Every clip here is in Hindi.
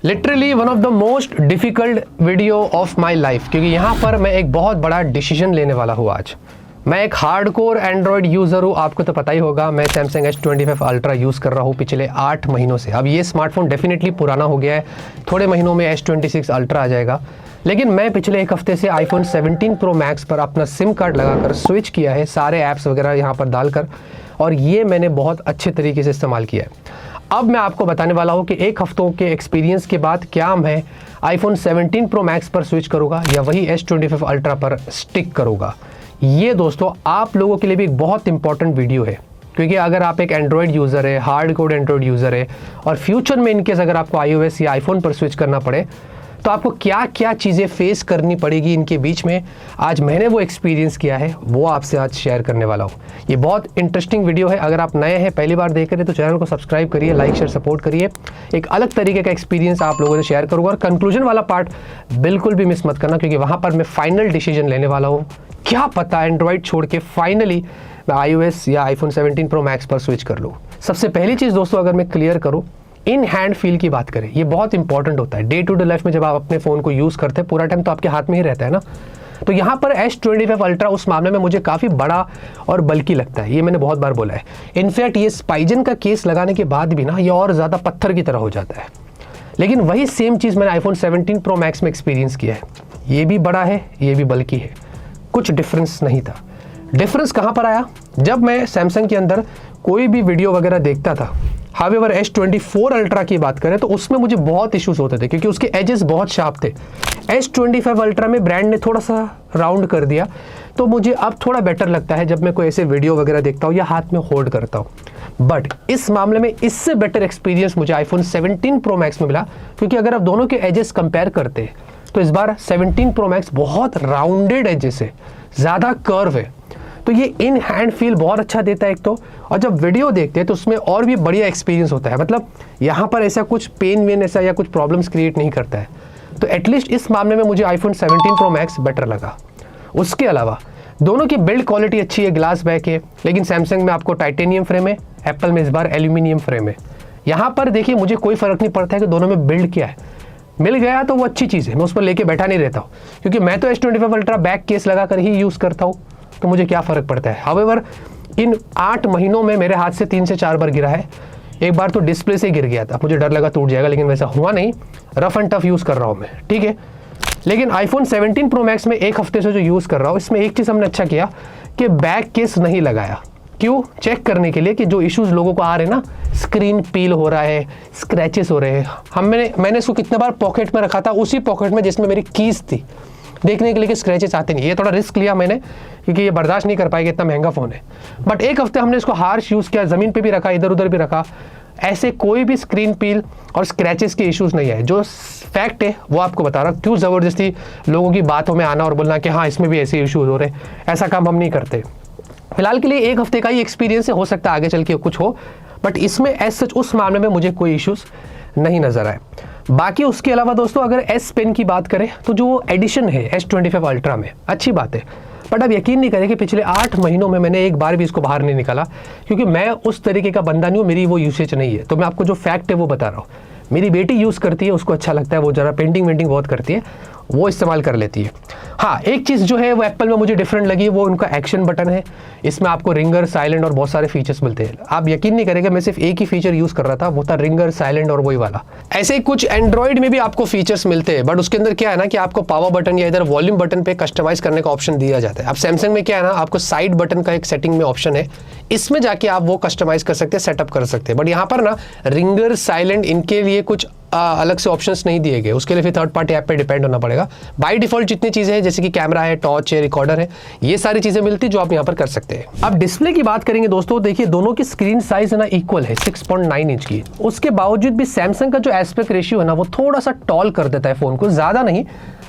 Literally one of the most difficult video of my life, क्योंकि यहाँ पर मैं एक बहुत बड़ा डिसीजन लेने वाला हूँ आज। मैं एक हार्डकोर एंड्रॉयड यूज़र हूँ, आपको तो पता ही होगा। मैं सैमसंग S25 अल्ट्रा यूज़ कर रहा हूँ पिछले 8 महीनों से। अब ये स्मार्टफोन डेफिनेटली पुराना हो गया है, थोड़े महीनों में S26 अल्ट्रा आ जाएगा। लेकिन मैं पिछले एक हफ्ते से iPhone 17 Pro Max पर अपना सिम कार्ड लगाकर स्विच किया है, सारे ऐप्स वगैरह यहाँ पर डालकर, और ये मैंने बहुत अच्छे तरीके से इस्तेमाल किया है। अब मैं आपको बताने वाला हूँ कि एक हफ्तों के एक्सपीरियंस के बाद क्या मैं iPhone 17 Pro Max पर स्विच करूँगा या वही S25 अल्ट्रा पर स्टिक करूँगा। ये दोस्तों आप लोगों के लिए भी एक बहुत इंपॉर्टेंट वीडियो है, क्योंकि अगर आप एक एंड्रॉयड यूज़र है, हार्ड कोर एंड्रॉयड यूज़र है, और फ्यूचर में इनकेस अगर आपको iOS या आईफोन पर स्विच करना पड़े तो आपको क्या क्या चीज़ें फेस करनी पड़ेगी इनके बीच में, आज मैंने वो एक्सपीरियंस किया है, वो आपसे आज शेयर करने वाला हूँ। ये बहुत इंटरेस्टिंग वीडियो है। अगर आप नए हैं, पहली बार देख रहे हैं, तो चैनल को सब्सक्राइब करिए, लाइक शेयर सपोर्ट करिए। एक अलग तरीके का एक्सपीरियंस आप लोगों से शेयर करूँगा, और कंक्लूजन वाला पार्ट बिल्कुल भी मिस मत करना, क्योंकि वहाँ पर मैं फाइनल डिसीजन लेने वाला हूँ। क्या पता एंड्रॉयड छोड़ के फाइनली मैं iOS या iPhone 17 Pro Max पर स्विच कर लूँ। सबसे पहली चीज़ दोस्तों अगर मैं क्लियर करूँ, इन हैंड फील की बात करें, ये बहुत इंपॉर्टेंट होता है। डे टू डे लाइफ में जब आप अपने फ़ोन को यूज़ करते हैं, पूरा टाइम तो आपके हाथ में ही रहता है ना। तो यहाँ पर S25 अल्ट्रा उस मामले में मुझे काफ़ी बड़ा और बल्कि लगता है, ये मैंने बहुत बार बोला है। इनफैक्ट ये स्पाइजन का केस लगाने के बाद भी ना ये और ज़्यादा पत्थर की तरह हो जाता है। लेकिन वही सेम चीज़ मैंने iPhone 17 Pro Max में एक्सपीरियंस किया है। ये भी बड़ा है, ये भी बल्कि है, कुछ डिफरेंस नहीं था। डिफरेंस कहाँ पर आया? जब मैं सैमसंग के अंदर कोई भी वीडियो वगैरह देखता था, हावेवर S24 अल्ट्रा की बात करें तो उसमें मुझे बहुत इश्यूज होते थे, क्योंकि उसके एजेस बहुत शार्प थे। S25 अल्ट्रा में ब्रांड ने थोड़ा सा राउंड कर दिया, तो मुझे अब थोड़ा बेटर लगता है जब मैं कोई ऐसे वीडियो वगैरह देखता हूँ या हाथ में होल्ड करता हूँ। बट इस मामले में इससे बेटर एक्सपीरियंस मुझे iPhone 17 Pro Max में मिला, क्योंकि अगर आप दोनों के एजेस कंपेयर करते हैं तो इस बार 17 Pro Max बहुत राउंडेड एजेस है, ज़्यादा कर्व है, तो ये इन हैंड फील बहुत अच्छा देता है एक तो। और जब वीडियो देखते हैं तो उसमें और भी बढ़िया एक्सपीरियंस होता है, मतलब यहाँ पर ऐसा कुछ पेन वेन ऐसा या कुछ प्रॉब्लम्स क्रिएट नहीं करता है। तो एटलीस्ट इस मामले में मुझे iPhone 17 Pro Max बेटर लगा। उसके अलावा दोनों की बिल्ड क्वालिटी अच्छी है, ग्लास बैक है, लेकिन सैमसंग में आपको टाइटेनियम फ्रेम है, एप्पल में इस बार एल्यूमिनियम फ्रेम है। यहाँ पर देखिए मुझे कोई फ़र्क नहीं पड़ता है कि दोनों में बिल्ड क्या है, मिल गया तो वो अच्छी चीज़ है, मैं उस पर लेके बैठा नहीं रहता हूँ, क्योंकि मैं तो S25 अल्ट्रा बैक केस लगा कर ही यूज़ करता हूँ, तो मुझे क्या फ़र्क पड़ता है। हावेवर इन 8 महीनों में मेरे हाथ से 3 से 4 बार गिरा है। एक बार तो डिस्प्ले से गिर गया था, मुझे डर लगा टूट जाएगा, लेकिन वैसा हुआ नहीं। रफ एंड टफ यूज़ कर रहा हूँ मैं, ठीक है। लेकिन iPhone 17 Pro Max में एक हफ्ते से जो यूज़ कर रहा हूँ, इसमें एक चीज़ हमने अच्छा किया कि बैक केस नहीं लगाया। क्यों? चेक करने के लिए कि जो इश्यूज़ लोगों को आ रहे हैं ना, स्क्रीन पील हो रहा है, स्क्रैचेस हो रहे हैं। मैंने इसको कितने बार पॉकेट में रखा था, उसी पॉकेट में जिसमें मेरी कीज़ थी, देखने के लिए कि स्क्रैचेस आते नहीं। ये थोड़ा रिस्क लिया मैंने, क्योंकि ये बर्दाश्त नहीं कर पाएगा, इतना महंगा फ़ोन है। बट एक हफ्ते हमने इसको हार्श यूज़ किया, ज़मीन पे भी रखा, इधर उधर भी रखा, ऐसे कोई भी स्क्रीन पील और स्क्रैचेस के इश्यूज़ नहीं आए। जो फैक्ट है वो आपको बता रहा हूँ। क्यों ज़बरदस्ती लोगों की बातों में आना और बोलना कि हाँ इसमें भी ऐसे इश्यूज़ हो रहे हैं, ऐसा काम हम नहीं करते। फिलहाल के लिए एक हफ्ते का ही एक्सपीरियंस है, हो सकता है आगे चल के कुछ हो, बट इसमें एज सच उस मामले में मुझे कोई इश्यूज़ नहीं नज़र आए। बाकी उसके अलावा दोस्तों अगर S पेन की बात करें तो जो एडिशन है S25 अल्ट्रा में, अच्छी बात है। बट अब यकीन नहीं करें कि पिछले 8 महीनों में मैंने एक बार भी इसको बाहर नहीं निकाला, क्योंकि मैं उस तरीके का बंदा नहीं हूँ, मेरी वो यूसेज नहीं है। तो मैं आपको जो फैक्ट है वो बता रहा हूँ। मेरी बेटी यूज़ करती है, उसको अच्छा लगता है, वो ज़रा पेंटिंग वेंटिंग बहुत करती है, वो इस्तेमाल कर लेती है। हाँ, एक चीज़ जो है वो एप्पल में मुझे डिफरेंट लगी, वो उनका एक्शन बटन है। इसमें आपको रिंगर, साइलेंट और बहुत सारे फीचर्स मिलते हैं। आप यकीन नहीं करेंगे, मैं सिर्फ एक ही फीचर यूज़ कर रहा था, वो था रिंगर, साइलेंट और वही वाला। ऐसे ही कुछ एंड्रॉइड में भी आपको फीचर्स मिलते हैं, बट उसके अंदर क्या है ना कि आपको पावर बटन या इधर वॉल्यूम बटन पे कस्टमाइज करने का ऑप्शन दिया जाता है। अब सैमसंग में क्या है ना, आपको साइड बटन का एक सेटिंग में ऑप्शन है, इसमें जाके आप वो कस्टमाइज कर सकते हैं, सेटअप कर सकते हैं। बट यहाँ पर ना रिंगर, साइलेंट, इनके लिए कुछ अलग से ऑप्शंस नहीं दिए गए, उसके लिए फिर थर्ड पार्टी ऐप पे डिपेंड होना पड़ेगा। बाय डिफॉल्ट जितनी चीज़ें हैं, जैसे कि कैमरा है, टॉर्च है, रिकॉर्डर है, ये सारी चीज़ें मिलती है जो आप यहाँ पर कर सकते हैं। अब डिस्प्ले की बात करेंगे दोस्तों, देखिए दोनों की स्क्रीन साइज है ना इक्वल है, 6.9 इंच की। उसके बावजूद भी सैमसंग का जो एस्पेक्ट रेशियो है ना वो थोड़ा सा टॉल कर देता है फ़ोन को, ज़्यादा नहीं।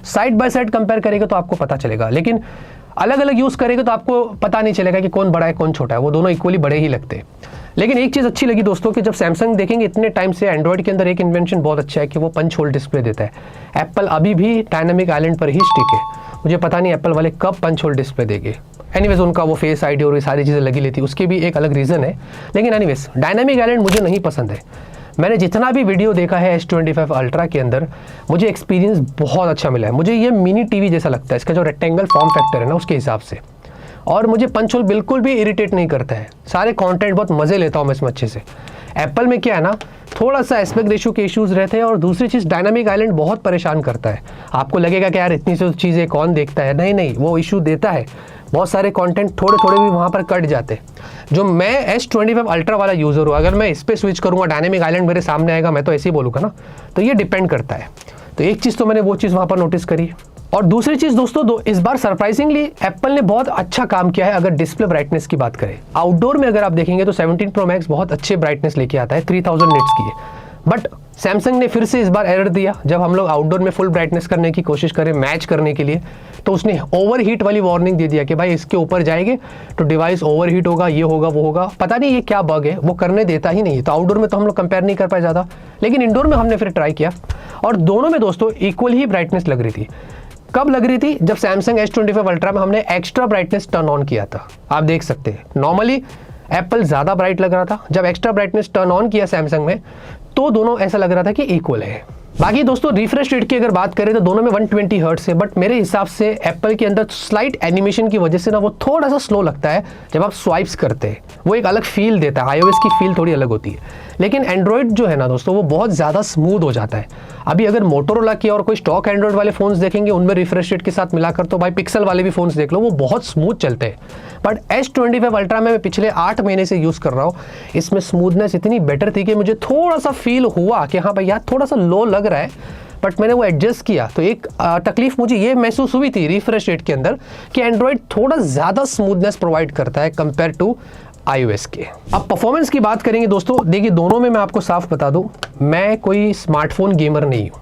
साइड बाय साइड कंपेयर करेगा तो आपको पता चलेगा, लेकिन अलग अलग यूज़ करेगा तो आपको पता नहीं चलेगा कि कौन बड़ा है कौन छोटा है, वो दोनों इक्वली बड़े ही लगते हैं। लेकिन एक चीज़ अच्छी लगी दोस्तों कि जब सैमसंग देखेंगे इतने टाइम से एंड्रॉइड के अंदर एक इन्वेंशन बहुत अच्छा है कि वो पंच होल डिस्प्ले देता है। एप्पल अभी भी डायनामिक आइलैंड पर ही स्टिक है, मुझे पता नहीं एप्पल वाले कब पंच होल डिस्प्ले देंगे। एनीवेज उनका वो फेस आईडी और ये सारी चीज़ें लगी लेती, उसकी भी एक अलग रीज़न है। लेकिन एनीवेज डायनामिक आइलैंड मुझे नहीं पसंद है। मैंने जितना भी वीडियो देखा है S25 अल्ट्रा के अंदर, मुझे एक्सपीरियंस बहुत अच्छा मिला है। मुझे ये मिनी टीवी जैसा लगता है, इसका जो रेक्टेंगल फॉर्म फैक्टर है ना उसके हिसाब से। और मुझे पंच होल बिल्कुल भी इरिटेट नहीं करता है, सारे कंटेंट बहुत मज़े लेता हूँ मैं इसमें अच्छे से। एप्पल में क्या है ना, थोड़ा सा एस्पेक्ट रेशियो के इश्यूज़ रहते हैं, और दूसरी चीज़ डायनामिक आइलैंड बहुत परेशान करता है। आपको लगेगा कि यार इतनी सी चीज़ें कौन देखता है, नहीं नहीं, वो इशू देता है। बहुत सारे कंटेंट थोड़े थोड़े भी वहाँ पर कट जाते हैं। जो मैं S25 अल्ट्रा वाला यूज़र हूँ, अगर मैं इस पर स्विच करूँगा, डायनामिक आइलैंड मेरे सामने आएगा, मैं तो ऐसे ही बोलूँगा ना। तो ये डिपेंड करता है। तो एक चीज़ तो मैंने वो चीज़ वहाँ पर नोटिस करी। और दूसरी चीज़ दोस्तों, इस बार सरप्राइजिंगली एप्पल ने बहुत अच्छा काम किया है। अगर डिस्प्ले ब्राइटनेस की बात करें, आउटडोर में अगर आप देखेंगे तो 17 Pro Max बहुत अच्छे ब्राइटनेस लेके आता है, 3000 निट्स की है। बट सैमसंग ने फिर से इस बार एरर दिया। जब हम लोग आउटडोर में फुल ब्राइटनेस करने की कोशिश करें मैच करने के लिए, तो उसने ओवरहीट वाली वार्निंग दे दिया कि भाई इसके ऊपर जाएंगे तो डिवाइस ओवरहीट होगा, ये होगा वो होगा। पता नहीं ये क्या बग है, वो करने देता ही नहीं है। तो आउटडोर में तो हम लोग कंपेयर नहीं कर पाए ज़्यादा, लेकिन इंडोर में हमने फिर ट्राई किया और दोनों में दोस्तों इक्वल ही ब्राइटनेस लग रही थी। कब लग रही थी? जब सैमसंग S25 अल्ट्रा में हमने एक्स्ट्रा ब्राइटनेस टर्न ऑन किया था। आप देख सकते हैं नॉर्मली एप्पल ज़्यादा ब्राइट लग रहा था, जब एक्स्ट्रा ब्राइटनेस टर्न ऑन किया सैमसंग में तो दोनों ऐसा लग रहा था कि इक्वल है। बाकी दोस्तों रिफ्रेश रेट की अगर बात करें तो दोनों में 120 हर्ट्ज है, बट मेरे हिसाब से एप्पल के अंदर स्लाइट एनिमेशन की वजह से ना वो थोड़ा सा स्लो लगता है जब आप स्वाइप्स करते हैं। वो एक अलग फील देता है, iOS की फील थोड़ी अलग होती है। लेकिन एंड्रॉयड जो है ना दोस्तों, वो बहुत ज़्यादा स्मूथ हो जाता है। अभी अगर मोटोरोला की और कोई स्टॉक एंड्रॉयड वाले फोन्स देखेंगे, उनमें रिफ्रेश रेट के साथ मिलाकर तो भाई पिक्सल वाले भी फोन्स देख लो, वो बहुत स्मूथ चलते हैं। बट S25 अल्ट्रा में मैं पिछले 8 महीने से यूज़ कर रहा हूँ, इसमें स्मूथनेस इतनी बेटर थी कि मुझे थोड़ा सा फील हुआ कि हाँ भाई यार थोड़ा सा लो लग रहा है, बट मैंने वो एडजस्ट किया। तो एक तकलीफ मुझे ये महसूस हुई थी रिफ्रेश रेट के अंदर कि एंड्रॉयड थोड़ा ज़्यादा स्मूथनेस प्रोवाइड करता है कंपेयर टू iOS के। अब परफॉर्मेंस की बात करेंगे दोस्तों, देखिए दोनों में मैं आपको साफ बता दूं, मैं कोई स्मार्टफोन गेमर नहीं हूँ,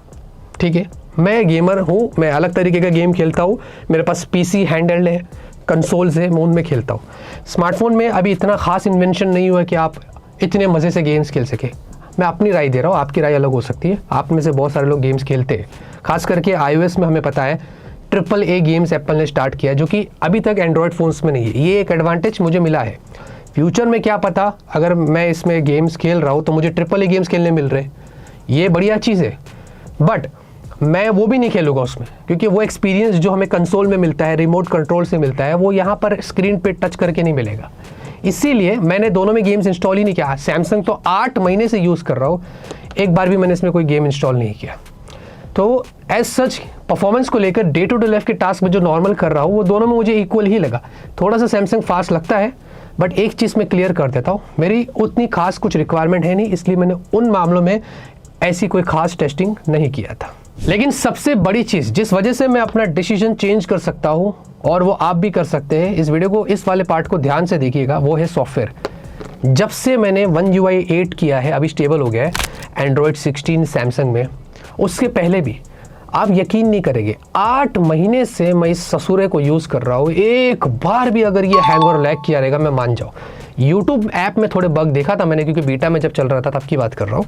ठीक है। मैं गेमर हूँ, मैं अलग तरीके का गेम खेलता हूँ। मेरे पास PC हैंडहेल्ड है, कंसोल्स है, मैं उनमें खेलता हूँ। स्मार्टफोन में अभी इतना खास इन्वेंशन नहीं हुआ कि आप इतने मज़े से गेम्स खेल सके। मैं अपनी राय दे रहा हूँ, आपकी राय अलग हो सकती है। आप में से बहुत सारे लोग गेम्स खेलते हैं, खास करके iOS में हमें पता है AAA गेम्स एप्पल ने स्टार्ट किया जो कि अभी तक एंड्रॉयड फ़ोन्स में नहीं है। ये एक एडवांटेज मुझे मिला है। फ्यूचर में क्या पता, अगर मैं इसमें गेम्स खेल रहा हूँ तो मुझे AAA गेम्स खेलने मिल रहे हैं, ये बढ़िया चीज़ है। बट मैं वो भी नहीं खेलूँगा उसमें, क्योंकि वो एक्सपीरियंस जो हमें कंसोल में मिलता है, रिमोट कंट्रोल से मिलता है, वो यहाँ पर स्क्रीन पे टच करके नहीं मिलेगा। इसीलिए मैंने दोनों में गेम्स इंस्टॉल ही नहीं किया। सैमसंग तो 8 महीने से यूज़ कर रहा हूँ, एक बार भी मैंने इसमें कोई गेम इंस्टॉल नहीं किया। तो एज सच परफॉर्मेंस को लेकर डे टू डे लाइफ के टास्क में जो नॉर्मल कर रहा हूँ, वो दोनों में मुझे इक्वल ही लगा। थोड़ा सा सैमसंग फास्ट लगता है, बट एक चीज़ मैं क्लियर कर देता हूँ, मेरी उतनी खास कुछ रिक्वायरमेंट है नहीं, इसलिए मैंने उन मामलों में ऐसी कोई खास टेस्टिंग नहीं किया था। लेकिन सबसे बड़ी चीज़ जिस वजह से मैं अपना डिसीजन चेंज कर सकता हूँ, और वो आप भी कर सकते हैं, इस वीडियो को, इस वाले पार्ट को ध्यान से देखिएगा, वो है सॉफ्टवेयर। जब से मैंने One UI 8 किया है, अभी स्टेबल हो गया है एंड्रॉयड 16 सैमसंग में, उसके पहले भी आप यकीन नहीं करेंगे, 8 महीने से मैं इस ससुरे को यूज़ कर रहा हूँ। एक बार भी अगर ये हैंग और लैग किया रहेगा, मैं मान जाऊँ। यूट्यूब ऐप में थोड़े बग देखा था मैंने, क्योंकि बीटा में जब चल रहा था तब की बात कर रहा हूँ।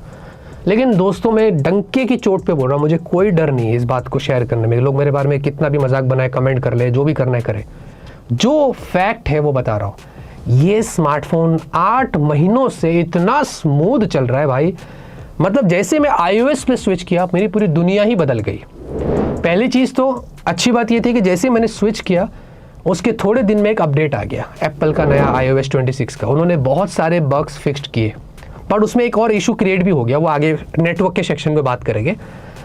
लेकिन दोस्तों मैं डंके की चोट पे बोल रहा हूँ, मुझे कोई डर नहीं है इस बात को शेयर करने में। लोग मेरे बारे में कितना भी मजाक बनाए, कमेंट कर ले, जो भी करना है करे, जो फैक्ट है वो बता रहा हूँ। ये स्मार्टफोन 8 महीनों से इतना स्मूथ चल रहा है भाई, मतलब जैसे मैं iOS पे स्विच किया, मेरी पूरी दुनिया ही बदल गई। पहली चीज़ तो अच्छी बात ये थी कि जैसे मैंने स्विच किया, उसके थोड़े दिन में एक अपडेट आ गया एप्पल का नया iOS 26 का। उन्होंने बहुत सारे बग्स फिक्स्ड किए, बट उसमें एक और इशू क्रिएट भी हो गया, वो आगे नेटवर्क के सेक्शन में बात करेंगे।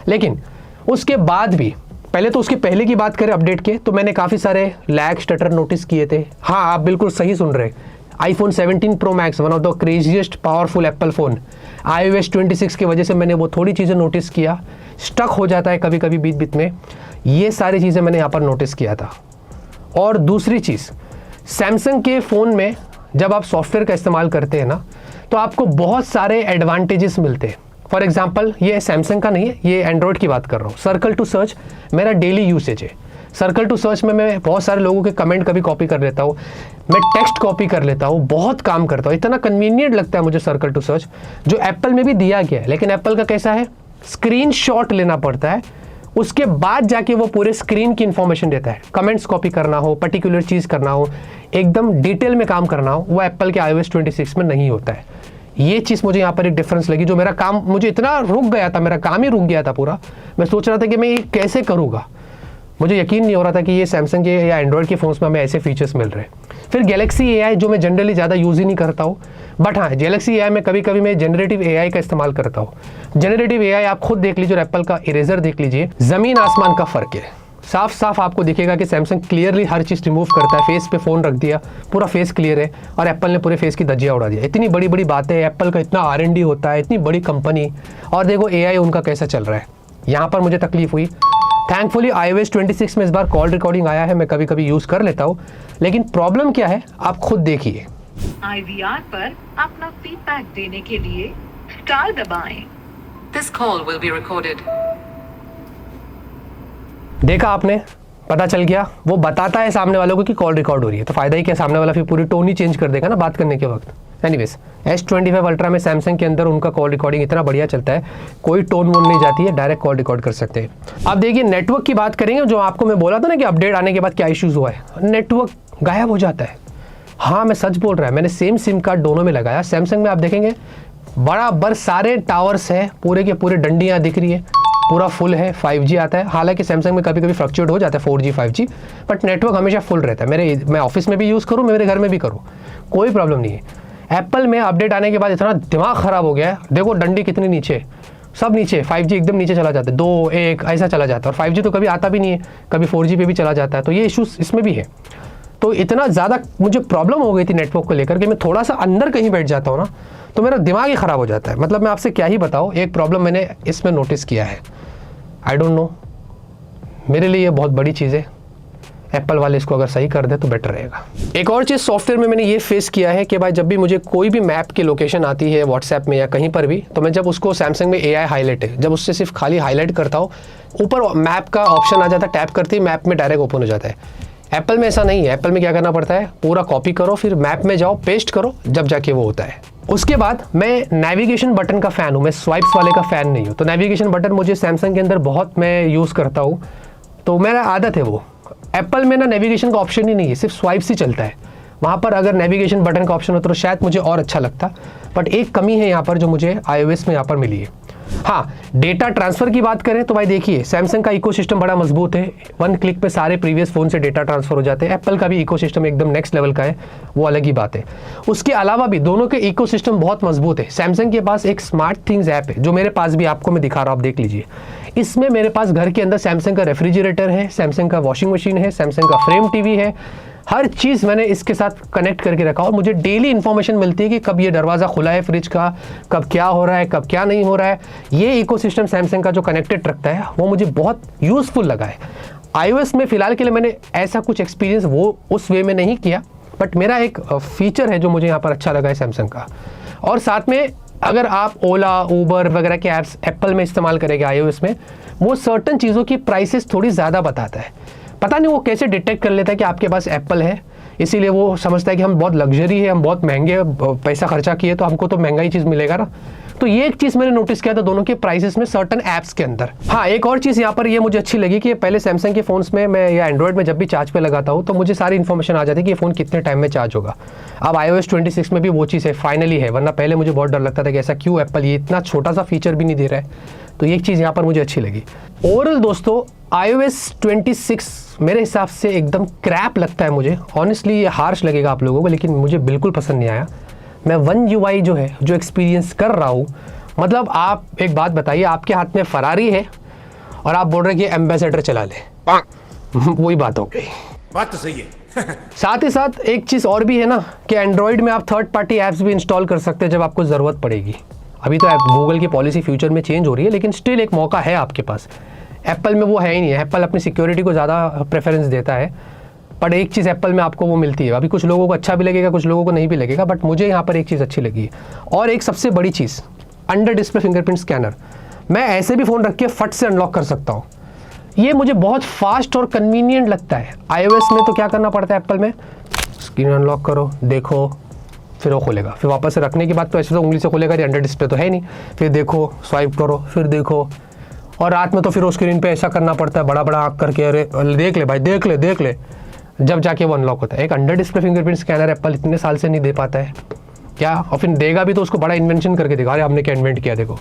लेकिन उसके बाद भी, पहले तो उसके पहले की बात करें अपडेट के, तो मैंने काफ़ी सारे लैग स्टटर नोटिस किए थे। हाँ, आप बिल्कुल सही सुन रहे, iPhone 17 Pro Max, one of the craziest powerful Apple phone, iOS 26 की वजह से मैंने वो थोड़ी चीज़ें नोटिस किया। स्टक हो जाता है कभी कभी बीच बीच में, ये सारी चीज़ें मैंने यहाँ पर नोटिस किया था। और दूसरी चीज़, सैमसंग के फ़ोन में जब आप सॉफ्टवेयर का इस्तेमाल करते हैं ना, तो आपको बहुत सारे एडवांटेजेस मिलते हैं। फॉर एग्जांपल, ये सैमसंग का नहीं है, ये एंड्रॉयड की बात कर रहा हूँ। सर्कल टू सर्च मेरा डेली यूसेज है। सर्कल टू सर्च में मैं बहुत सारे लोगों के कमेंट कभी कॉपी कर लेता हूँ, मैं टेक्स्ट कॉपी कर लेता हूँ, बहुत काम करता हूँ। इतना कन्वीनियंट लगता है मुझे सर्कल टू सर्च, जो एप्पल में भी दिया गया है। लेकिन एप्पल का कैसा है, स्क्रीनशॉट लेना पड़ता है, उसके बाद जाके वो पूरे स्क्रीन की इंफॉर्मेशन देता है। कमेंट्स कॉपी करना हो, पर्टिकुलर चीज़ करना हो, एकदम डिटेल में काम करना हो, वो एप्पल के iOS 26 में नहीं होता है। ये चीज़ मुझे यहाँ पर एक डिफरेंस लगी, जो मेरा काम मुझे इतना रुक गया था, मेरा काम ही रुक गया था पूरा। मैं सोच रहा था कि मैं ये कैसे करूँगा, मुझे यकीन नहीं हो रहा था कि ये सैमसंग के या एंड्रॉयड के फ़ोन्स में हमें ऐसे फीचर्स मिल रहे हैं। फिर गैलेक्सी एआई, जो मैं जनरली ज़्यादा यूज़ ही नहीं करता हूँ, बट हाँ गैलेक्सी एआई में कभी कभी मैं जनरेटिव एआई का इस्तेमाल करता हूँ। जनरेटिव एआई आप खुद देख लीजिए और एप्पल का इरेजर देख लीजिए, ज़मीन आसमान का फ़र्क है। साफ साफ आपको दिखेगा कि सैमसंग क्लियरली हर चीज़ रिमूव करता है, फेस पे फ़ोन रख दिया, पूरा फेस क्लियर है, और एप्पल ने पूरे फेस की धज्जियाँ उड़ा दिया। इतनी बड़ी बड़ी बातें, एप्पल का इतना R&D होता है, इतनी बड़ी कंपनी, और देखो एआई उनका कैसा चल रहा है। यहाँ पर मुझे तकलीफ हुई। थैंकफुली iOS 26 में इस बार कॉल रिकॉर्डिंग आया है, मैं कभी कभी यूज़ कर लेता हूँ, लेकिन प्रॉब्लम क्या है आप खुद देखिए। IVR पर अपना फीडबैक देने के लिए स्टार दबाएं। This call will be recorded. देखा आपने, पता चल गया, वो बताता है सामने वालों को कि कॉल रिकॉर्ड हो रही है, तो फायदा ही क्या, सामने वाला फिर पूरी टोन ही चेंज कर देगा ना बात करने के वक्त। एनीवेज, S25 अल्ट्रा में सैमसंग के अंदर उनका कॉल रिकॉर्डिंग इतना बढ़िया चलता है, कोई टोन वोन नहीं जाती है, डायरेक्ट कॉल रिकॉर्ड कर सकते हैं। अब देखिए नेटवर्क की बात करेंगे, जो आपको मैं बोला था ना कि अपडेट आने के बाद क्या इश्यूज हुआ है, नेटवर्क गायब हो जाता है। हाँ मैं सच बोल रहा है, मैंने सेम सिम कार्ड दोनों में लगाया। सैमसंग में आप देखेंगे बराबर सारे टावर्स है, पूरे के पूरे डंडियाँ दिख रही है, पूरा फुल है, 5G आता है। हालांकि सैमसंग में कभी कभी फ्लक्चुएट हो जाता है 4G 5G, बट नेटवर्क हमेशा फुल रहता है। मैं ऑफिस में भी यूज़ करूँ, मेरे घर में भी करूँ, कोई प्रॉब्लम नहीं है। एप्पल में अपडेट आने के बाद इतना दिमाग ख़राब हो गया है, देखो डंडी कितनी नीचे, सब नीचे, 5G एकदम नीचे चला जाता है, 2 1 ऐसा चला जाता है, और 5G तो कभी आता भी नहीं है, कभी 4G पे भी चला जाता है, तो ये इशूज़ इसमें भी है। तो इतना ज़्यादा मुझे प्रॉब्लम हो गई थी नेटवर्क को लेकर कि मैं थोड़ा सा अंदर कहीं बैठ जाता हूँ ना तो मेरा दिमाग ही ख़राब हो जाता है। मतलब मैं आपसे क्या ही बताऊँ, एक प्रॉब्लम मैंने इसमें नोटिस किया है, आई डोंट नो, मेरे लिए ये बहुत बड़ी चीज़ है। एप्पल वाले इसको अगर सही कर दे तो बेटर रहेगा। एक और चीज़ सॉफ्टवेयर में मैंने ये फेस किया है कि भाई जब भी मुझे कोई भी मैप की लोकेशन आती है व्हाट्सएप में या कहीं पर भी, तो मैं जब उसको सैमसंग में AI हाईलाइट है, जब उससे सिर्फ खाली हाईलाइट करता हूँ, ऊपर मैप का ऑप्शन आ जाता है, टैप करते ही मैप में डायरेक्ट ओपन हो जाता है। एप्पल में ऐसा नहीं है, एप्पल में क्या करना पड़ता है, पूरा कॉपी करो, फिर मैप में जाओ, पेस्ट करो, जब जाके वो होता है। उसके बाद मैं नेविगेशन बटन का फ़ैन हूँ, मैं स्वाइप्स वाले का फ़ैन नहीं हूँ। तो नेविगेशन बटन मुझे सैमसंग के अंदर बहुत मैं यूज़ करता हूँ, तो मेरा आदत है वो। एप्पल में ना नेविगेशन का ऑप्शन ही नहीं है, सिर्फ स्वाइप्स ही चलता है। वहाँ पर अगर नेविगेशन बटन का ऑप्शन होता तो शायद मुझे और अच्छा लगता, बट एक कमी है यहाँ पर जो मुझे iOS में यहाँ पर मिली है। हाँ, डेटा ट्रांसफ़र की बात करें तो भाई देखिए सैमसंग का इकोसिस्टम बड़ा मजबूत है, 1 क्लिक पे सारे प्रीवियस फ़ोन से डेटा ट्रांसफ़र हो जाते हैं। एप्पल का भी इकोसिस्टम एकदम नेक्स्ट लेवल का है, वो अलग ही बात है। उसके अलावा भी दोनों के इकोसिस्टम बहुत मजबूत है। सैमसंग के पास एक स्मार्ट थिंग्स ऐप है, जो मेरे पास भी, आपको मैं दिखा रहा हूँ, आप देख लीजिए। इसमें मेरे पास घर के अंदर सैमसंग का रेफ्रिजरेटर है, सैमसंग का वॉशिंग मशीन है, सैमसंग का फ्रेम टीवी है, हर चीज़ मैंने इसके साथ कनेक्ट करके रखा और मुझे डेली इन्फॉर्मेशन मिलती है कि कब ये दरवाज़ा खुला है फ्रिज का, कब क्या हो रहा है, कब क्या नहीं हो रहा है। ये इकोसिस्टम सैमसंग का जो कनेक्टेड रखता है वो मुझे बहुत यूज़फुल लगा है। iOS में फ़िलहाल के लिए मैंने ऐसा कुछ एक्सपीरियंस वो उस वे में नहीं किया, बट मेरा एक फीचर है जो मुझे यहाँ पर अच्छा लगा है सैमसंग का। और साथ में अगर आप ओला, ऊबर वगैरह के ऐप्स एप्पल में इस्तेमाल करेंगे iOS में, वो सर्टन चीज़ों की प्राइसेस थोड़ी ज़्यादा बताता है। पता नहीं वो कैसे डिटेक्ट कर लेता है कि आपके पास एप्पल है, इसीलिए वो समझता है कि हम बहुत लग्जरी है, हम बहुत महंगे पैसा खर्चा किए तो हमको तो महंगा ही चीज़ मिलेगा ना। तो ये एक चीज़ मैंने नोटिस किया था दोनों के प्राइसेस में सर्टन ऐप्स के अंदर। हाँ, एक और चीज़ यहाँ पर ये मुझे अच्छी लगी कि पहले सैमसंग के फ़ोन्स में मैं या एंड्रॉयड में जब भी चार्ज पे लगाता हूँ तो मुझे सारी इन्फॉर्मेशन आ जाती है कि ये फ़ोन कितने टाइम में चार्ज होगा। अब iOS 26 में भी वो चीज़ है, फाइनली है, वरना पहले मुझे बहुत डर लगता था कि ऐसा क्यों एप्पल ये इतना छोटा सा फीचर भी नहीं दे रहा है। तो ये एक चीज़ यहाँ पर मुझे अच्छी लगी। ओवरऑल दोस्तों iOS 26 मेरे हिसाब से एकदम क्रैप लगता है मुझे। ऑनेस्टली ये हार्श लगेगा आप लोगों को, लेकिन मुझे बिल्कुल पसंद नहीं आया। मैं One UI जो है, जो एक्सपीरियंस कर रहा हूँ, मतलब आप एक बात बताइए, आपके हाथ में फरारी है और आप बोल रहे हैं कि एम्बेसडर चला ले, वही बात हो गई। बात तो सही है। साथ ही साथ एक चीज़ और भी है ना कि एंड्रॉयड में आप थर्ड पार्टी ऐप्स भी इंस्टॉल कर सकते हैं जब आपको ज़रूरत पड़ेगी। अभी तो गूगल की पॉलिसी फ्यूचर में चेंज हो रही है, लेकिन स्टिल एक मौका है आपके पास। एप्पल में वो है ही नहीं है, एप्पल अपनी सिक्योरिटी को ज़्यादा प्रेफरेंस देता है। बट एक चीज़ एप्पल में आपको वो मिलती है, अभी कुछ लोगों को अच्छा भी लगेगा, कुछ लोगों को नहीं भी लगेगा, बट मुझे यहाँ पर एक चीज़ अच्छी लगी। और एक सबसे बड़ी चीज़, अंडर डिस्प्ले फिंगरप्रिंट स्कैनर। मैं ऐसे भी फ़ोन रख के फट से अनलॉक कर सकता हूँ। ये मुझे बहुत फास्ट और कन्वीनियंट लगता है। iOS में तो क्या करना पड़ता है, एप्पल में स्क्रीन अनलॉक करो, देखो, फिर वो खुलेगा, फिर वापस से रखने के बाद तो ऐसे तो उंगली से खुलेगा, अंडर डिस्प्ले तो है नहीं, फिर देखो, स्वाइप करो, फिर देखो। और रात में तो फिर वो स्क्रीन पे ऐसा करना पड़ता है, बड़ा बड़ा आँख करके, अरे देख ले भाई, देख ले देख ले, जब जाके वो अनलॉक होता है। एक under display fingerprint scanner Apple इतने साल से नहीं दे पाता है, क्या, और फिर देगा भी तो उसको बड़ा इन्वेंशन करके देगा, अरे हमने क्या इन्वेंट किया देखो,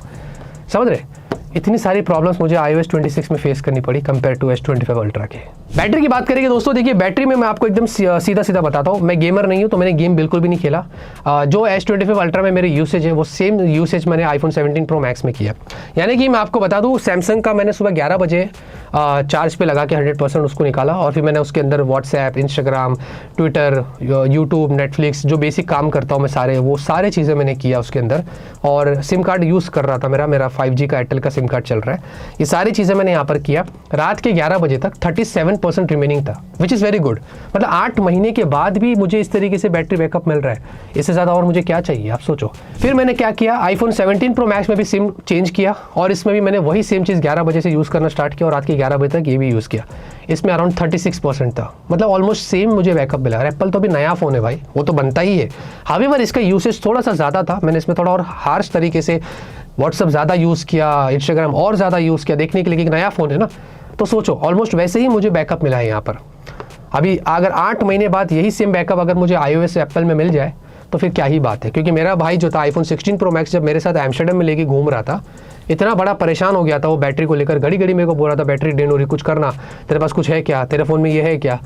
समझ रहे। इतनी सारी प्रॉब्लम्स मुझे iOS 26 में फेस करनी पड़ी कंपेयर टू S25 अल्ट्रा के। बैटरी की बात करेंगे दोस्तों, देखिए बैटरी में मैं आपको एकदम सीधा सीधा बताता हूँ, मैं गेमर नहीं हूँ तो मैंने गेम बिल्कुल भी नहीं खेला। जो S25 अल्ट्रा में मेरी यूसेज है वो सेम यूसेज मैंने iPhone 17 Pro Max में किया। यानी कि मैं आपको बता दूँ, सैमसंग का मैंने सुबह 11 बजे चार्ज पे लगा के 100% उसको निकाला, और फिर मैंने उसके अंदर WhatsApp, Instagram, Twitter, YouTube, Netflix, जो बेसिक काम करता हूँ मैं सारे, वो सारे चीज़ें मैंने किया उसके अंदर। और सिम कार्ड यूज़ कर रहा था, मेरा 5G का एयरटेल का सिम कार्ड चल रहा है। ये सारी चीज़ें मैंने यहाँ पर किया। रात के 11 बजे तक 37% रिमेनिंग था, विच इज़ वेरी गुड। मतलब 8 महीने के बाद भी मुझे इस तरीके से बैटरी बैकअप मिल रहा है, इससे ज़्यादा और मुझे क्या चाहिए, आप सोचो। फिर मैंने क्या किया, iPhone 17 Pro Max में भी सिम चेंज किया, और इसमें भी मैंने वही सेम चीज़ 11 बजे से यूज़ करना स्टार्ट किया, और रात के 11 बजे तक ये भी यूज़ किया। इसमें अराउंड 36% था, मतलब ऑलमोस्ट सेम मुझे बैकअप मिला। और एप्पल तो भी नया फ़ोन है भाई, वो तो बनता ही है। हावेवर इसका यूसेज थोड़ा सा ज़्यादा था, मैंने इसमें थोड़ा और हार्श तरीके से व्हाट्सअप ज़्यादा यूज़ किया, इंस्टाग्राम और ज़्यादा यूज़ किया, देखने के लिए कि नया फ़ोन है ना। तो सोचो ऑलमोस्ट वैसे ही मुझे बैकअप मिला है यहाँ पर। अभी अगर 8 महीने बाद यही सेम बैकअप अगर मुझे iOS से एप्पल में मिल जाए तो फिर क्या ही बात है। क्योंकि मेरा भाई जो था iPhone 16 Pro Max जब मेरे साथ एम्स्टर्डम में लेके घूम रहा था, इतना बड़ा परेशान हो गया था वो बैटरी को लेकर, घड़ी घड़ी मेरे को बोल रहा था बैटरी ड्रेन हो रही, कुछ करना, तेरे पास कुछ है क्या, तेरे फ़ोन में ये है क्या।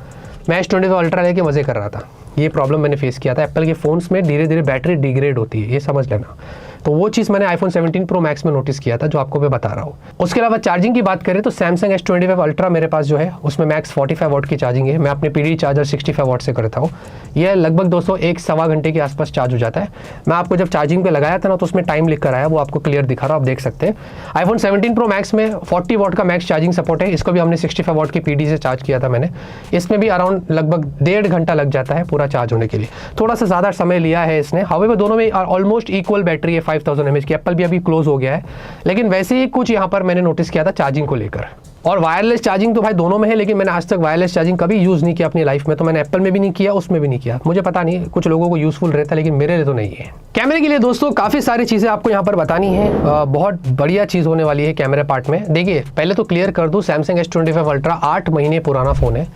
मैं S25 अल्ट्रा लेके मज़े कर रहा था। ये प्रॉब्लम मैंने फेस किया था। एप्पल के फ़ोन्स में धीरे धीरे बैटरी डिग्रेड होती है, ये समझ लेना। तो वो चीज़ मैंने iPhone 17 Pro Max में नोटिस किया था, जो आपको मैं बता रहा हूँ। उसके अलावा चार्जिंग की बात करें तो Samsung S25 अल्ट्रा मेरे पास जो है उसमें मैक्स 45 वाट की चार्जिंग है। मैं अपने PD चार्जर 65 वाट से करता हूँ। यह लगभग दोस्तों 1-1.25 घंटे के आसपास चार्ज हो जाता है। मैं आपको जब चार्जिंग पे लगाया था ना तो उसमें टाइम लिख कर आया, वो आपको क्लियर दिखा रहा हूँ, आप देख सकते हैं। iPhone 17 Pro Max में 40 वाट का मैक्स चार्जिंग सपोर्ट है। इसको भी हमने 65 वाट की PD से चार्ज किया था मैंने। इसमें भी अराउंड लगभग 1.5 घंटा लग जाता है पूरा चार्ज होने के लिए, थोड़ा सा ज़्यादा समय लिया है इसने। हावेवर दोनों में ऑलमोस्ट इक्वल बैटरी है 5000 mAh की। एप्पल भी अभी क्लोज हो गया है, लेकिन वैसे ही कुछ यहाँ पर मैंने नोटिस किया था चार्जिंग को लेकर। और वायरलेस चार्जिंग तो भाई दोनों में है, लेकिन मैंने आज तक वायरलेस चार्जिंग कभी यूज़ नहीं किया अपनी लाइफ में। तो मैंने एप्पल में भी नहीं किया, उसमें भी नहीं किया। मुझे पता नहीं, कुछ लोगों को यूज़फुल रहता है, लेकिन मेरे लिए तो नहीं है। कैमरे के लिए दोस्तों काफ़ी सारी चीज़ें आपको यहाँ पर बतानी है। बहुत बढ़िया चीज़ होने वाली है कैमरे पार्ट में। देखिए पहले तो क्लियर कर दूँ, सैमसंग S25 अल्ट्रा 8 महीने पुराना फ़ोन है,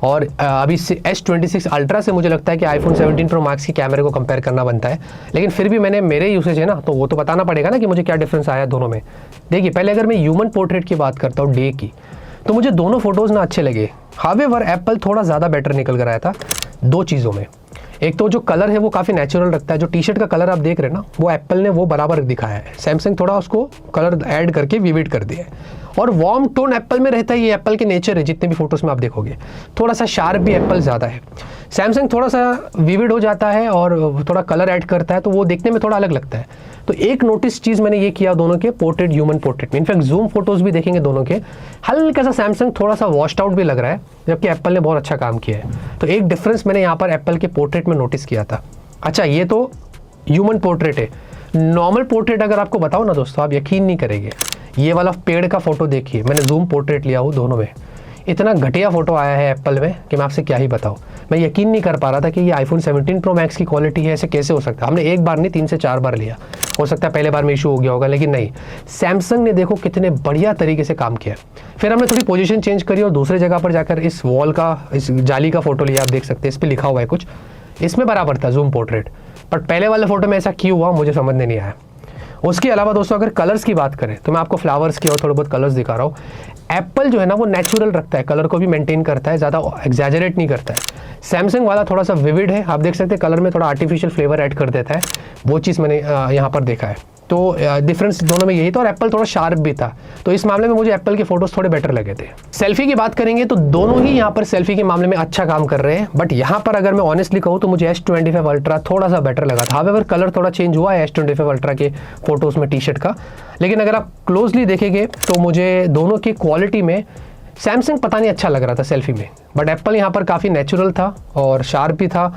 और अभी S26 अल्ट्रा से मुझे लगता है कि iPhone 17 Pro Max के कैमरे को कंपेयर करना बनता है। लेकिन फिर भी मैंने, मेरे यूसेज है ना, तो वो तो बताना पड़ेगा ना कि मुझे क्या डिफरेंस आया दोनों में। देखिए पहले अगर मैं ह्यूमन पोर्ट्रेट की बात करता हूँ डे की, तो मुझे दोनों फोटोज़ ना अच्छे लगे। हावेवर एप्पल थोड़ा ज़्यादा बेटर निकल कर आया था 2 चीज़ों में। एक तो जो कलर है वो काफ़ी नेचुरल रखता है, जो टी शर्ट का कलर आप देख रहे हैं ना, वो एप्पल ने वो बराबर दिखाया है। सैमसंग थोड़ा उसको कलर ऐड करके विविड कर दिया है। और वार्म टोन एप्पल में रहता है, ये एप्पल के नेचर है, जितने भी फोटोज़ में आप देखोगे। थोड़ा सा शार्प भी एप्पल ज़्यादा है। सैमसंग थोड़ा सा विविड हो जाता है और थोड़ा कलर ऐड करता है, तो वो देखने में थोड़ा अलग लगता है। तो एक नोटिस चीज़ मैंने ये किया दोनों के पोर्ट्रेट, ह्यूमन पोर्ट्रेट में। इनफैक्ट जूम फोटोज़ भी देखेंगे दोनों के, हल्का सा सैमसंग थोड़ा सा वॉश्ड आउट भी लग रहा है, जबकि एप्पल ने बहुत अच्छा काम किया है। तो एक डिफरेंस मैंने यहाँ पर एप्पल के पोर्ट्रेट में नोटिस किया था। अच्छा, ये तो ह्यूमन पोर्ट्रेट है। नॉर्मल पोर्ट्रेट अगर आपको बताओ ना दोस्तों, आप यकीन नहीं करेंगे। ये वाला पेड़ का फोटो देखिए, मैंने जूम पोर्ट्रेट लिया हूँ दोनों में, इतना घटिया फोटो आया है एप्पल में कि मैं आपसे क्या ही बताऊँ। मैं यकीन नहीं कर पा रहा था कि ये iPhone 17 Pro Max की क्वालिटी है, ऐसे कैसे हो सकता है। हमने एक बार नहीं 3 से 4 बार लिया, हो सकता है पहले बार में इशू हो गया होगा, लेकिन नहीं, सैमसंग ने देखो कितने बढ़िया तरीके से काम किया। फिर हमने थोड़ी पोजीशन चेंज करी और दूसरे जगह पर जाकर इस वॉल का, इस जाली का फोटो लिया। आप देख सकते हैं इस पर लिखा हुआ है कुछ, इसमें बराबर था जूम पोर्ट्रेट, बट पहले वाले फोटो में ऐसा क्यों हुआ मुझे समझ नहीं आया। उसके अलावा दोस्तों अगर कलर्स की बात करें तो मैं आपको फ्लावर्स की और थोड़े बहुत कलर्स दिखा रहा हूँ। एप्पल जो है ना वो नेचुरल रखता है, कलर को भी मेंटेन करता है, ज़्यादा एग्जैजरेट नहीं करता है। सैमसंग वाला थोड़ा सा विविड है, आप देख सकते हैं कलर में थोड़ा आर्टिफिशियल फ्लेवर ऐड कर देता है। वो चीज़ मैंने यहाँ पर देखा है। तो डिफरेंस दोनों में यही था, और एप्पल थोड़ा शार्प भी था। तो इस मामले में मुझे एप्पल के फोटोज़ थोड़े बेटर लगे थे। सेल्फी की बात करेंगे तो दोनों ही यहाँ पर सेल्फी के मामले में अच्छा काम कर रहे हैं, बट यहाँ पर अगर मैं ऑनेस्टली कहूँ तो मुझे S25 अल्ट्रा थोड़ा सा बेटर लगा था। हावेवर कलर थोड़ा चेंज हुआ है S25 अल्ट्रा के फोटोज़ में टी शर्ट का, लेकिन अगर आप क्लोजली देखेंगे तो मुझे दोनों की क्वालिटी में सैमसंग पता नहीं अच्छा लग रहा था सेल्फी में, बट एप्पल यहाँ पर काफ़ी नेचुरल था और शार्प भी था।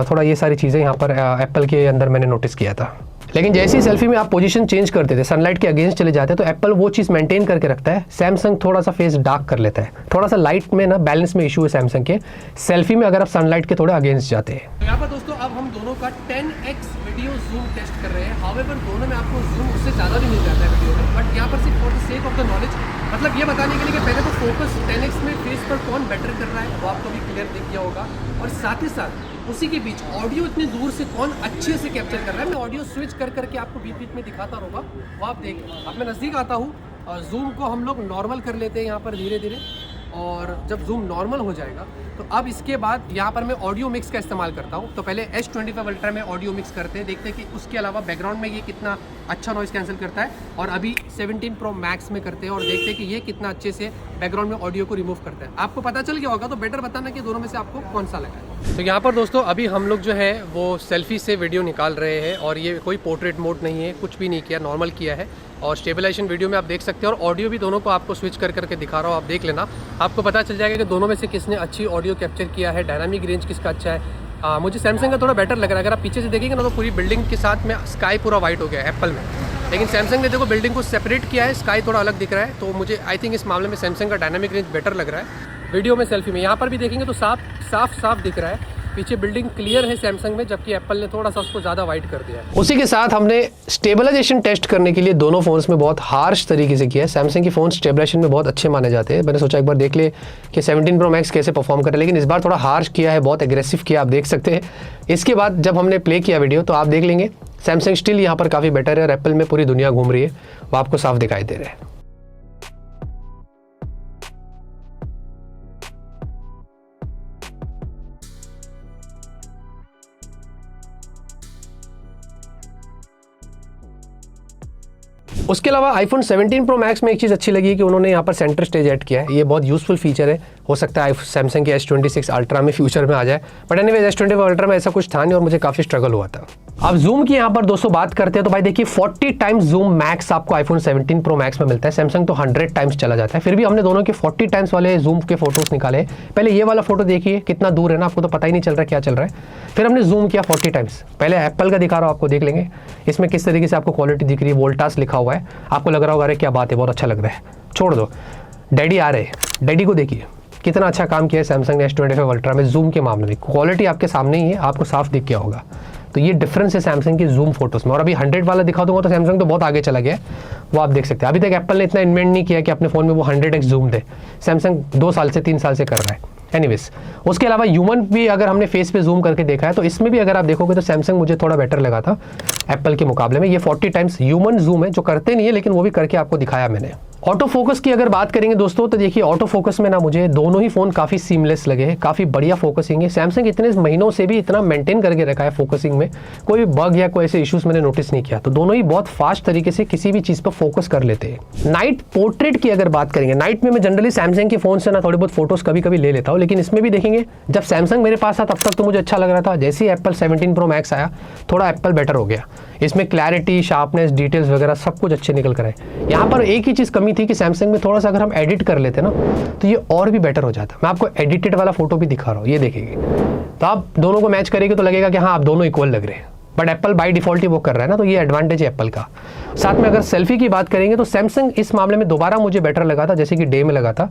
थोड़ा ये सारी चीज़ें यहाँ पर एप्पल के अंदर मैंने नोटिस किया था। लेकिन जैसे ही सेल्फी में आप पोजीशन चेंज करते थे, सनलाइट के अगेंस्ट चले जाते तो एप्पल वो चीज़ मेंटेन करके रखता है, सैमसंग थोड़ा सा फेस डार्क कर लेता है। थोड़ा सा लाइट में ना बैलेंस में इशू है सैमसंग के सेल्फी में, अगर आप सनलाइट के थोड़े अगेंस्ट जाते हैं। तो यहाँ पर दोस्तों अब हम दोनों का 10x वीडियो जूम टेस्ट कर रहे हैं। हावेवर दोनों में आपको जूम उससे ज़्यादा भी मिल जाता है वीडियो में, बट यहाँ पर सिर्फ for the sake of the knowledge, मतलब ये बताने के लिए कि पहले तो फोकस 10x में फेस पर कौन बेटर कर रहा है वो आपको भी क्लियर दिख गया होगा, और साथ ही साथ उसी के बीच ऑडियो इतनी दूर से कौन अच्छे से कैप्चर कर रहा है। मैं ऑडियो स्विच कर करके आपको बीच बीच में दिखाता रहूँगा, वो आप देख। अब मैं नज़दीक आता हूँ और जूम को हम लोग नॉर्मल कर लेते हैं यहाँ पर धीरे धीरे, और जब जूम नॉर्मल हो जाएगा तो अब इसके बाद यहाँ पर मैं ऑडियो मिक्स का इस्तेमाल करता हूँ। तो पहले S25 अल्ट्रा में ऑडियो मिक्स करते हैं, देखते हैं कि उसके अलावा बैकग्राउंड में ये कितना अच्छा नॉइज़ कैंसिल करता है। और अभी 17 Pro Max में करते हैं और देखते हैं कि ये कितना अच्छे से बैकग्राउंड में ऑडियो को रिमूव करता है। आपको पता चल गया होगा, तो बेटर बताना कि दोनों में से आपको कौन सा लगा है। तो यहाँ पर दोस्तों अभी हम लोग जो है वो सेल्फी से वीडियो निकाल रहे हैं, और ये कोई पोर्ट्रेट मोड नहीं है, कुछ भी नहीं किया, नॉर्मल किया है। और स्टेबलाइजेशन वीडियो में आप देख सकते हैं, और ऑडियो भी दोनों को आपको स्विच कर करके दिखा रहा हूँ, आप देख लेना, आपको पता चल जाएगा कि दोनों में से किसने अच्छी ऑडियो कैप्चर किया है, डायनामिक रेंज किसका अच्छा है। मुझे सैमसंग का थोड़ा बेटर लग रहा है। अगर आप पीछे से देखेंगे ना तो पूरी बिल्डिंग के साथ में स्काई पूरा वाइट हो गया है एप्पल में, लेकिन सैमसंग ने देखो बिल्डिंग को सेपरेट किया है, स्काई थोड़ा अलग दिख रहा है। तो मुझे आई थिंक इस मामले में सैमसंग का डायनामिक रेंज बेटर लग रहा है। वीडियो में सेल्फी में यहाँ पर भी देखेंगे तो साफ दिख रहा है, पीछे बिल्डिंग क्लियर है सैमसंग में, जबकि एप्पल ने थोड़ा सा उसको ज़्यादा वाइट कर दिया है। उसी के साथ हमने स्टेबलाइजेशन टेस्ट करने के लिए दोनों फ़ोन्स में बहुत हार्श तरीके से किया है। सैमसंग की फ़ोन स्टेबलाइजेशन में बहुत अच्छे माने जाते हैं। मैंने सोचा एक बार देख ले कि 17 Pro Max कैसे परफॉर्म करे, लेकिन इस बार थोड़ा हार्श किया है, बहुत एग्रेसिव किया, आप देख सकते हैं। इसके बाद जब हमने प्ले किया वीडियो तो आप देख लेंगे सैमसंग स्टिल यहाँ पर काफ़ी बेटर है, और एप्पल में पूरी दुनिया घूम रही है, वो आपको साफ दिखाई दे रहा है। उसके अलावा iPhone 17 Pro Max में एक चीज़ अच्छी लगी कि उन्होंने यहाँ पर सेंटर स्टेज ऐड किया है। ये बहुत यूजफुल फीचर है, हो सकता है सैमसंग के S26 अल्ट्रा में फ्यूचर में आ जाए, बट एनीवेज S25 अल्ट्रा में ऐसा कुछ था नहीं और मुझे काफ़ी स्ट्रगल हुआ था। अब जूम की यहाँ पर दोस्तों बात करते हैं तो भाई देखिए 40 टाइम्स जूम मैक्स आपको iPhone 17 Pro Max में मिलता है। सैमसंग तो 100 टाइम्स चला जाता है, फिर भी हमने दोनों के 40 टाइम्स वाले जूम के फोटोज निकाले। पहले ये वाला फोटो देखिए कितना दूर है ना, आपको तो पता ही नहीं चल रहा क्या चल रहा है। फिर हमने जूम किया 40 टाइम्स। पहले एप्पल का दिखा रहा हूँ आपको, देख लेंगे इसमें किस तरीके से आपको क्वालिटी दिख रही है, वोल्टास लिखा हुआ है, आपको लग रहा होगा अरे क्या बात है, बहुत अच्छा लग रहा है, छोड़ दो। डैडी आ रहे हैं, डैडी को देखिए कितना अच्छा काम किया है सैमसंग ने S25 अल्ट्रा में जूम के मामले में। क्वालिटी आपके सामने ही है, आपको साफ दिख गया होगा। तो ये डिफरेंस है सैमसंग की जूम फोटोज में। और अभी 100 वाला दिखा दूंगा तो सैमसंग तो बहुत आगे चला गया है, वो आप देख सकते हैं। अभी तक एप्पल ने इतना इन्वेंट नहीं किया कि अपने फ़ोन में वो 100x जूम दे, सैमसंग 2 साल से 3 साल से कर रहा है। एनीवेज, उसके अलावा ह्यूमन भी अगर हमने फेस पे जूम करके देखा है तो इसमें भी अगर आप देखोगे तो सैमसंग मुझे थोड़ा बेटर लगा था एप्पल के मुकाबले में। ये 40 टाइम्स ह्यूमन जूम है, जो करते नहीं है लेकिन वो भी करके आपको दिखाया मैंने। ऑटो फोकस की अगर बात करेंगे दोस्तों तो देखिए ऑटो फोकस में ना मुझे दोनों ही फ़ोन काफ़ी सीमलेस लगे हैं, काफ़ी बढ़िया फोकसिंग है। सैमसंग इतने महीनों से भी इतना मेंटेन करके रखा है फोकसिंग में, कोई बग या कोई ऐसे इश्यूज मैंने नोटिस नहीं किया। तो दोनों ही बहुत फास्ट तरीके से किसी भी चीज़ पर फोकस कर लेते हैं। नाइट पोर्ट्रेट की अगर बात करेंगे, नाइट में मैं जनरली सैमसंग के फ़ोन से ना थोड़ी बहुत फोटोज़ कभी कभी ले लेता हूँ, लेकिन इसमें भी देखेंगे जब सैमसंग मेरे पास था तब तक तो मुझे अच्छा लग रहा था। जैसे ही एप्पल 17 Pro Max आया थोड़ा एप्पल बेटर हो गया, इसमें क्लैरिटी, शार्पनेस, डिटेल्स वगैरह सब कुछ अच्छे निकल कर आए। यहाँ पर एक ही चीज़ कमी थी कि सैमसंग में थोड़ा सा अगर हम एडिट कर लेते ना तो ये और भी बेटर हो जाता। मैं आपको एडिटेड वाला फोटो भी दिखा रहा हूँ, ये देखेंगे तो आप दोनों को मैच करेंगे तो लगेगा कि हाँ आप दोनों इक्वल लग रहे हैं, बट एप्पल बाय डिफॉल्ट ही वो कर रहा है ना, तो ये एडवांटेज है एप्पल का। साथ में अगर सेल्फी की बात करेंगे तो सैमसंग इस मामले में दोबारा मुझे बेटर लगा था, जैसे कि डे में लगा था,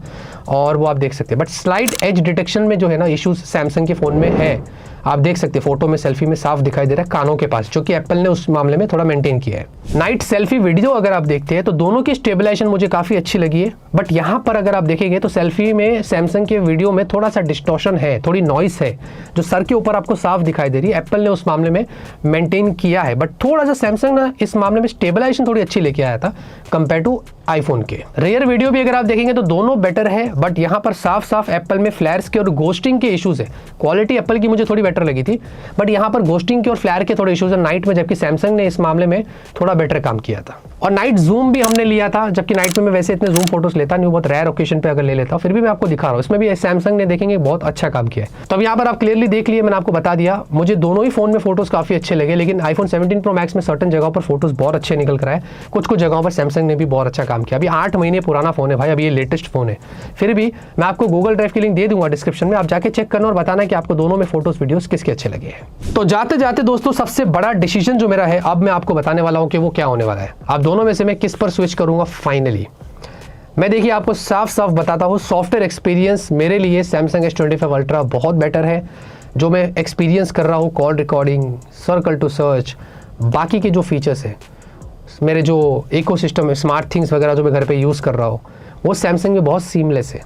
और वो आप देख सकते हैं। बट स्लाइड एज डिटेक्शन में जो है ना इश्यूज सैमसंग के फ़ोन में है, आप देख सकते हैं फोटो में सेल्फी में साफ दिखाई दे रहा है कानों के पास, जो कि एप्पल ने उस मामले में थोड़ा मेंटेन किया है। नाइट सेल्फी वीडियो अगर आप देखते हैं तो दोनों की स्टेबलाइजेशन मुझे काफ़ी अच्छी लगी है, बट यहाँ पर अगर आप देखेंगे तो सेल्फी में सैमसंग के वीडियो में थोड़ा सा डिस्टॉर्शन है, थोड़ी नॉइस है जो सर के ऊपर आपको साफ दिखाई दे रही है। एप्पल ने उस मामले में मेंटेन किया है, बट थोड़ा सा सैमसंग ना इस मामले में स्टेबलाइजेशन थोड़ी अच्छी लेके आया था कंपेयर टू आईफोन के। रेयर वीडियो भी अगर आप देखेंगे तो दोनों बेटर है, बट यहाँ पर साफ साफ एप्पल में फ्लैर्स के और घोस्टिंग के इश्यूज है। क्वालिटी एप्पल की मुझे थोड़ी बेटर लगी थी, बट यहाँ पर घोस्टिंग के और फ्लैर के थोड़े इश्यूज है नाइट में, जबकि सैमसंग ने इस मामले में थोड़ा बेटर काम किया था। और नाइट जूम भी हमने लिया था, जबकि नाइट में मैं वैसे इतने जूम फोटोज लेता नहीं, बहुत रेयर ओकेजन पे अगर ले लेता हूँ, फिर भी मैं आपको दिखा रहा हूँ। इसमें भी सैमसंग ने देखेंगे बहुत अच्छा काम किया है। तो अब यहाँ पर आप क्लियरली देख लिए, मैंने आपको बता दिया, मुझे दोनों ही फोन में फोटोज काफी अच्छे लगे, लेकिन आईफोन 17 Pro Max में सर्टेन जगहों पर फोटोज बहुत अच्छे निकल कर आए, कुछ जगहों पर सैमसंग ने भी बहुत अच्छा काम किया। अभी 8 महीने पुराना फोन है भाई, अभी ये लेटेस्ट फोन है, फिर भी मैं आपको गूगल ड्राइव की लिंक दे दूंगा डिस्क्रिप्शन में, आप जाके चेक करना और बताना कि आपको दोनों में फोटोज वीडियोस किसके अच्छे लगे हैं। तो जाते जाते दोस्तों सबसे बड़ा डिसीजन जो मेरा है अब मैं आपको बताने वाला हूं कि वो क्या होने वाला है। आप दोनों में से मैं किस पर स्विच करूंगा फाइनली, मैं देखिए आपको साफ साफ बताता हूं। सॉफ्टवेयर एक्सपीरियंस मेरे लिए सैमसंग S25 अल्ट्रा बहुत बेटर है। जो मैं एक्सपीरियंस कर रहा हूं, call recording, circle to search, बाकी के जो फीचर्स है, मेरे जो इकोसिस्टम है, स्मार्ट थिंग्स वगैरह जो मैं घर पे यूज़ कर रहा हूँ, वो सैमसंग में बहुत सीमलेस है।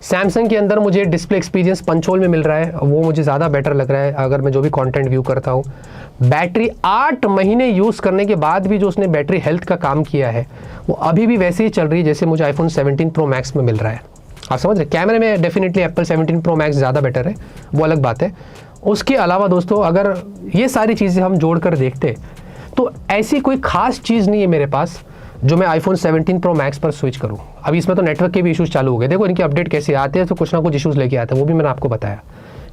सैमसंग के अंदर मुझे डिस्प्ले एक्सपीरियंस पंचोल में मिल रहा है, वो मुझे ज़्यादा बेटर लग रहा है अगर मैं जो भी कंटेंट व्यू करता हूँ। बैटरी 8 महीने यूज़ करने के बाद भी जो उसने बैटरी हेल्थ का काम किया है वो अभी भी वैसे ही चल रही है जैसे मुझे आईफोन 17 प्रो मैक्स में मिल रहा है। आप समझ रहे, कैमरे में डेफिनेटली एप्पल 17 प्रो मैक्स ज़्यादा बेटर है, वो अलग बात है। उसके अलावा दोस्तों अगर ये सारी चीज़ें हम जोड़ कर देखते तो ऐसी कोई खास चीज़ नहीं है मेरे पास जो मैं आईफोन 17 प्रो मैक्स पर स्विच करूं। अभी इसमें तो नेटवर्क के भी इश्यूज़ चालू हो गए, देखो इनके अपडेट कैसे आते हैं तो कुछ ना कुछ इश्यूज़ लेके आते हैं, वो भी मैंने आपको बताया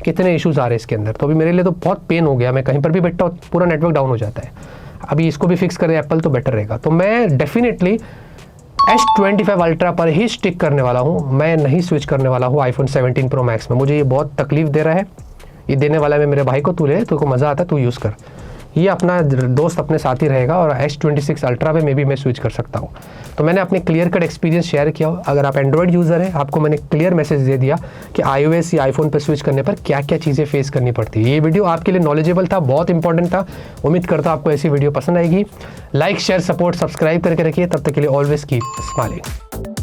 कितने इश्यूज़ आ रहे हैं इसके अंदर। तो अभी मेरे लिए तो बहुत पेन हो गया, मैं कहीं पर भी बैठता हूँ पूरा नेटवर्क डाउन हो जाता है। अभी इसको भी फिक्स करे एप्पल तो बेटर रहेगा। तो मैं डेफिनेटली S25 अल्ट्रा पर ही स्टिक करने वाला हूँ, मैं नहीं स्विच करने वाला हूँ आईफोन 17 प्रो मैक्स में। मुझे ये बहुत तकलीफ दे रहा है, ये देने वाला है मेरे भाई को, तू ले, तो को मज़ा आता है तू यूज़ कर, ये अपना दोस्त अपने साथ ही रहेगा। और S26 अल्ट्रा पे मैं स्विच कर सकता हूँ। तो मैंने अपने क्लियर कट एक्सपीरियंस शेयर किया। अगर आप एंड्रॉयड यूज़र हैं, आपको मैंने क्लियर मैसेज दे दिया कि iOS या आईफोन पर स्विच करने पर क्या क्या चीज़ें फेस करनी पड़ती है। ये वीडियो आपके लिए नॉलेजेबल था, बहुत इंपॉर्टेंट था। उम्मीद करता हूँ आपको ऐसी वीडियो पसंद आएगी। लाइक शेयर सपोर्ट सब्सक्राइब करके रखिए। तब तक के लिए ऑलवेज कीप स्माइलिंग।